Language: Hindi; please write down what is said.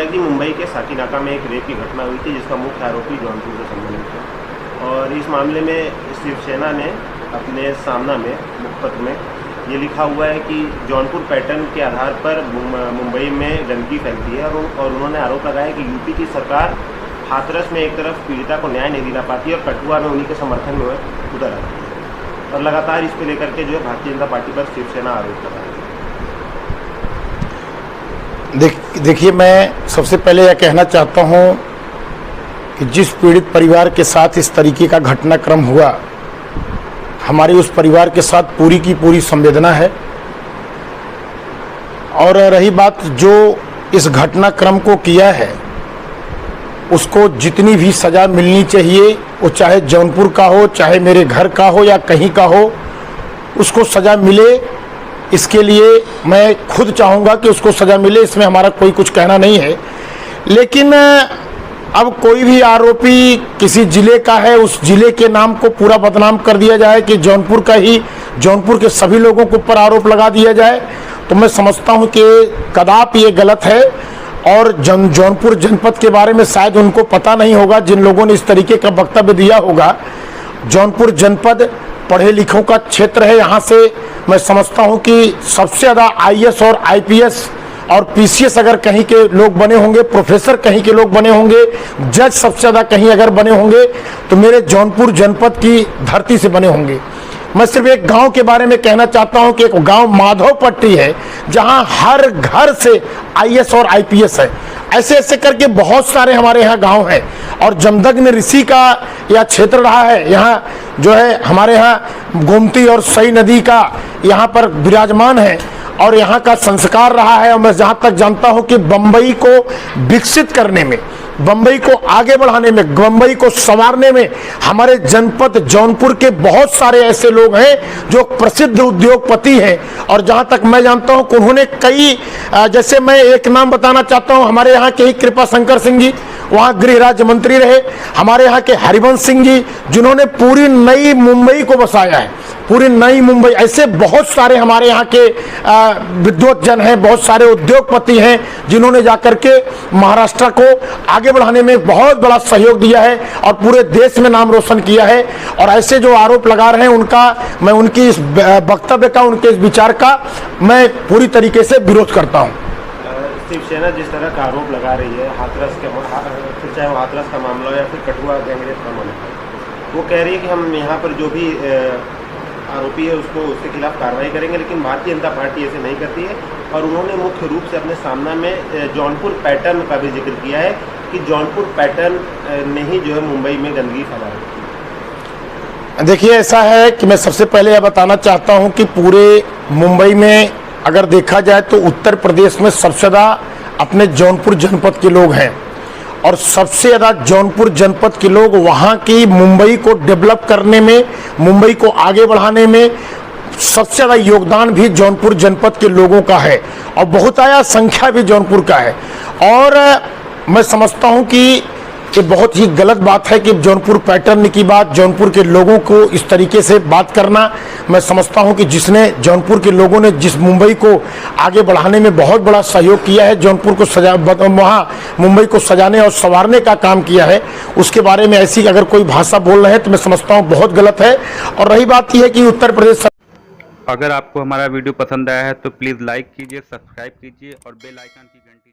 कि मुंबई के साकीनाका में एक रेप की घटना हुई थी जिसका मुख्य आरोपी जौनपुर से संबंधित है। और इस मामले में शिवसेना ने अपने सामना में मुखपत्र में ये लिखा हुआ है कि जौनपुर पैटर्न के आधार पर मुंबई में गंदगी फैलती है और उन्होंने आरोप लगाया कि यूपी की सरकार हाथरस में एक तरफ पीड़िता को न्याय नहीं दिला पाती और कठुआ में उन्हीं के समर्थन में उधर आती है। और लगातार इसको लेकर के जो है भारतीय जनता पार्टी पर शिवसेना आरोप लगा रही है। देखिए, मैं सबसे पहले यह कहना चाहता हूं कि जिस पीड़ित परिवार के साथ इस तरीके का घटनाक्रम हुआ, हमारी उस परिवार के साथ पूरी की पूरी संवेदना है। और रही बात जो इस घटनाक्रम को किया है, उसको जितनी भी सज़ा मिलनी चाहिए, वो चाहे जौनपुर का हो, चाहे मेरे घर का हो या कहीं का हो, उसको सज़ा मिले। इसके लिए मैं खुद चाहूँगा कि उसको सज़ा मिले, इसमें हमारा कोई कुछ कहना नहीं है। लेकिन अब कोई भी आरोपी किसी ज़िले का है, उस ज़िले के नाम को पूरा बदनाम कर दिया जाए कि जौनपुर का ही, जौनपुर के सभी लोगों के ऊपर आरोप लगा दिया जाए, तो मैं समझता हूँ कि कदापि ये गलत है। और जौनपुर जनपद के बारे में शायद उनको पता नहीं होगा, जिन लोगों ने इस तरीके का वक्तव्य दिया होगा। जौनपुर जनपद पढ़े लिखों का क्षेत्र है। यहाँ से मैं समझता हूँ कि सबसे ज़्यादा आईएएस और आईपीएस और पीसीएस अगर कहीं के लोग बने होंगे, प्रोफेसर कहीं के लोग बने होंगे, जज सबसे ज़्यादा कहीं अगर बने होंगे, तो मेरे जौनपुर जनपद की धरती से बने होंगे। मैं सिर्फ एक गांव के बारे में कहना चाहता हूं कि एक गांव माधवपट्टी है, जहां हर घर से आईएएस और आईपीएस है। ऐसे ऐसे करके बहुत सारे हमारे यहाँ गांव हैं। और जमदग्नि ऋषि का यह क्षेत्र रहा है। यहाँ जो है हमारे यहाँ गोमती और सई नदी का यहाँ पर विराजमान है और यहाँ का संस्कार रहा है। और मैं जहाँ तक जानता हूँ कि बम्बई को विकसित करने में, बम्बई को आगे बढ़ाने में, बम्बई को संवारने में हमारे जनपद जौनपुर के बहुत सारे ऐसे लोग हैं जो प्रसिद्ध उद्योगपति हैं। और जहाँ तक मैं जानता हूँ कि उन्होंने कई, जैसे मैं एक नाम बताना चाहता हूँ, हमारे यहाँ के ही कृपा शंकर सिंह जी वहाँ गृह राज्य मंत्री रहे। हमारे यहाँ के हरिवंश सिंह जी जिन्होंने पूरी नई मुंबई को बसाया है, पूरी नई मुंबई। ऐसे बहुत सारे हमारे यहाँ के विद्वत जन हैं, बहुत सारे उद्योगपति हैं जिन्होंने जाकर के महाराष्ट्र को आगे बढ़ाने में बहुत बड़ा सहयोग दिया है और पूरे देश में नाम रोशन किया है। और ऐसे जो आरोप लगा रहे हैं उनका, मैं उनकी इस वक्तव्य का, उनके इस विचार का मैं पूरी तरीके से विरोध करता हूँ। शिवसेना जिस तरह का आरोप लगा रही है हाथरस के, फिर चाहे वो हाथरस का मामला हो या फिर कठुआ गैंगरेप का मामला, वो कह रही है कि हम यहाँ पर जो भी आरोपी है उसके खिलाफ कार्रवाई करेंगे, लेकिन भारतीय जनता पार्टी ऐसे नहीं करती है। और उन्होंने मुख्य रूप से अपने सामना में जौनपुर पैटर्न का भी जिक्र किया है कि जौनपुर पैटर्न ने ही जो है मुंबई में गंदगी फैला रखी है। देखिए, ऐसा है कि मैं सबसे पहले यह बताना चाहता हूँ कि पूरे मुंबई में अगर देखा जाए तो उत्तर प्रदेश में सबसे ज़्यादा अपने जौनपुर जनपद के लोग हैं। और सबसे ज़्यादा जौनपुर जनपद के लोग वहाँ की मुंबई को डेवलप करने में, मुंबई को आगे बढ़ाने में सबसे ज़्यादा योगदान भी जौनपुर जनपद के लोगों का है और बहुत आया संख्या भी जौनपुर का है। और मैं समझता हूँ कि ये बहुत ही गलत बात है कि जौनपुर पैटर्न की बात, जौनपुर के लोगों को इस तरीके से बात करना। मैं समझता हूं कि जिसने, जौनपुर के लोगों ने जिस मुंबई को आगे बढ़ाने में बहुत बड़ा सहयोग किया है, जौनपुर को वहाँ मुंबई को सजाने और संवारने का काम किया है, उसके बारे में ऐसी अगर कोई भाषा बोल रहे हैं तो मैं समझता हूँ बहुत गलत है। और रही बात यह है कि उत्तर प्रदेश, अगर आपको हमारा वीडियो पसंद आया है तो प्लीज़ लाइक कीजिए, सब्सक्राइब कीजिए और बेल आइकन की घंटी